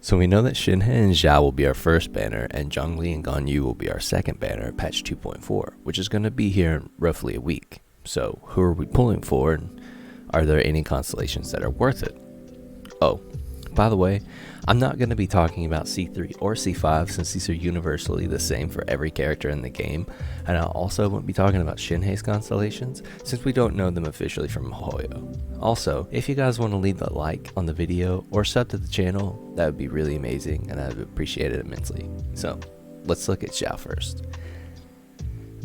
So we know that Shinhe and Xiao will be our first banner, and Zhongli and Ganyu will be our second banner at patch 2.4, which is going to be here in roughly a week. So who are we pulling for, and are there any constellations that are worth it? Oh, by the way, I'm not going to be talking about C3 or C5 since these are universally the same for every character in the game, and I also won't be talking about Shinhei's constellations since we don't know them officially from Hoyo. Also, if you guys want to leave a like on the video or sub to the channel, that would be really amazing and I would appreciate it immensely. So, let's look at Xiao first.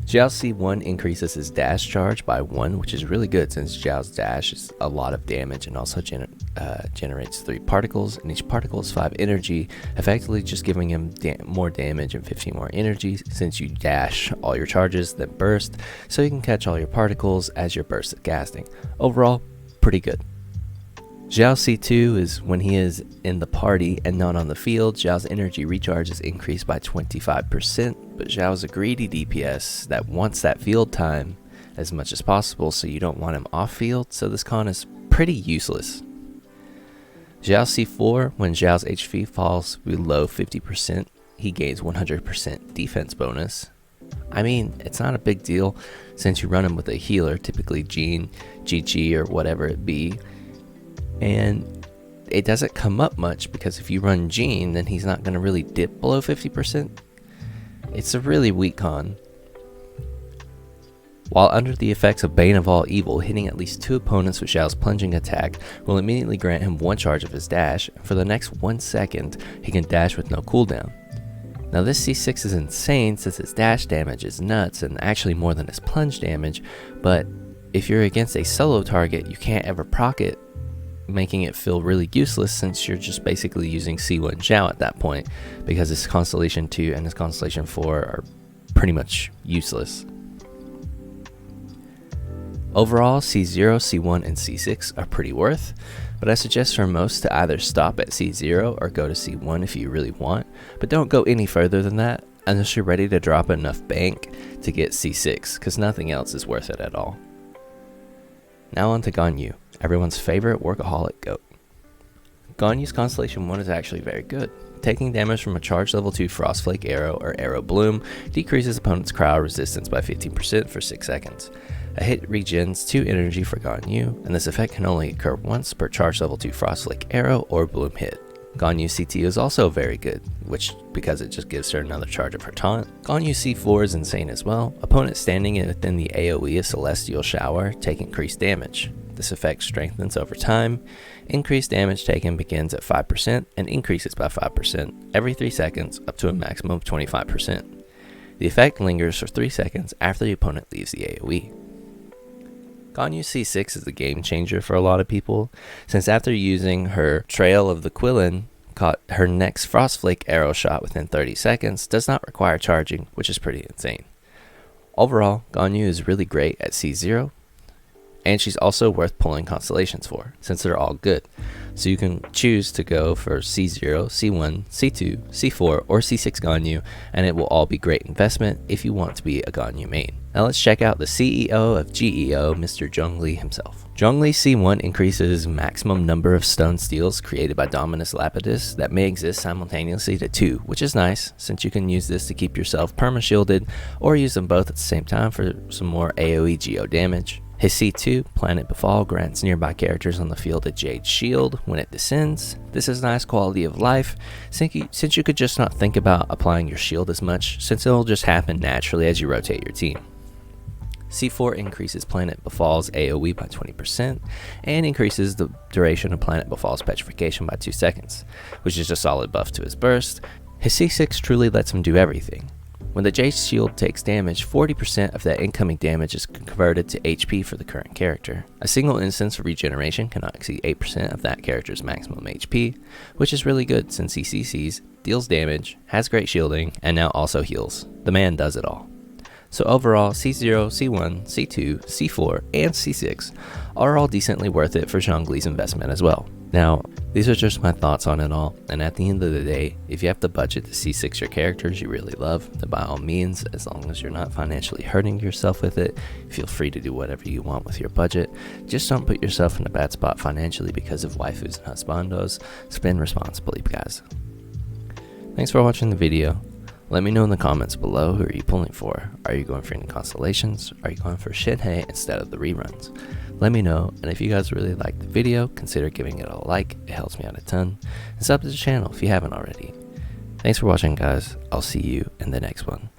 Xiao's C1 increases his dash charge by 1, which is really good since Xiao's dash is a lot of damage and also generates 3 particles, and each particle is 5 energy, effectively just giving him more damage and 15 more energy since you dash all your charges then burst, so you can catch all your particles as your burst is casting. Overall, pretty good. Xiao C2 is when he is in the party and not on the field. Xiao's energy recharge is increased by 25%, but Xiao's a greedy DPS that wants that field time as much as possible, so you don't want him off field, so this con is pretty useless. Xiao C4, when Xiao's HP falls below 50%, he gains 100% defense bonus. I mean, it's not a big deal since you run him with a healer, typically Jean, GG, or whatever it be. And it doesn't come up much because if you run Jean, then he's not going to really dip below 50%. It's a really weak con. While under the effects of Bane of All Evil, hitting at least 2 opponents with Xiao's plunging attack will immediately grant him 1 charge of his dash, and for the next 1 second, he can dash with no cooldown. Now this C6 is insane since his dash damage is nuts and actually more than his plunge damage, but if you're against a solo target, you can't ever proc it, making it feel really useless since you're just basically using C1 Xiao at that point because his Constellation 2 and his Constellation 4 are pretty much useless. Overall, C0, C1, and C6 are pretty worth, but I suggest for most to either stop at C0 or go to C1 if you really want, but don't go any further than that unless you're ready to drop enough bank to get C6 because nothing else is worth it at all. Now on to Ganyu, everyone's favorite workaholic goat. Ganyu's Constellation 1 is actually very good. Taking damage from a charge level 2 Frostflake Arrow or Arrow Bloom decreases opponent's cryo resistance by 15% for 6 seconds. A hit regens 2 energy for Ganyu, and this effect can only occur once per charge level 2 Frostflake Arrow or Bloom hit. Ganyu CT is also very good, because it just gives her another charge of her taunt. Ganyu C4 is insane as well. Opponents standing within the AoE of Celestial Shower take increased damage. This effect strengthens over time. Increased damage taken begins at 5% and increases by 5% every 3 seconds up to a maximum of 25%. The effect lingers for 3 seconds after the opponent leaves the AoE. Ganyu C6 is a game changer for a lot of people, since after using her Trail of the Quillin, caught her next Frostflake Arrow shot within 30 seconds does not require charging, which is pretty insane. Overall, Ganyu is really great at C0, and she's also worth pulling Constellations for, since they're all good. So you can choose to go for C0, C1, C2, C4, or C6 Ganyu, and it will all be great investment if you want to be a Ganyu main. Now let's check out the CEO of GEO, Mr. Zhongli himself. Zhongli C1 increases maximum number of stone steals created by Dominus Lapidus that may exist simultaneously to 2, which is nice since you can use this to keep yourself perma-shielded or use them both at the same time for some more AoE Geo damage. His C2, Planet Befall, grants nearby characters on the field a Jade Shield when it descends. This is nice quality of life, since you could just not think about applying your shield as much, since it will just happen naturally as you rotate your team. C4 increases Planet Befall's AoE by 20%, and increases the duration of Planet Befall's petrification by 2 seconds, which is a solid buff to his burst. His C6 truly lets him do everything. When the Jade Shield takes damage, 40% of that incoming damage is converted to HP for the current character. A single instance of regeneration cannot exceed 8% of that character's maximum HP, which is really good since he CCs, deals damage, has great shielding, and now also heals. The man does it all. So overall, C0, C1, C2, C4, and C6 are all decently worth it for Zhongli's investment as well. Now, these are just my thoughts on it all, and at the end of the day, if you have the budget to C6 your characters you really love, then by all means, as long as you're not financially hurting yourself with it, feel free to do whatever you want with your budget. Just don't put yourself in a bad spot financially because of waifus and husbandos. Spend responsibly, guys. Thanks for watching the video. Let me know in the comments below, who are you pulling for? Are you going for any Constellations? Are you going for Shinhei instead of the reruns? Let me know, and if you guys really liked the video, consider giving it a like, it helps me out a ton, and sub to the channel if you haven't already. Thanks for watching, guys. I'll see you in the next one.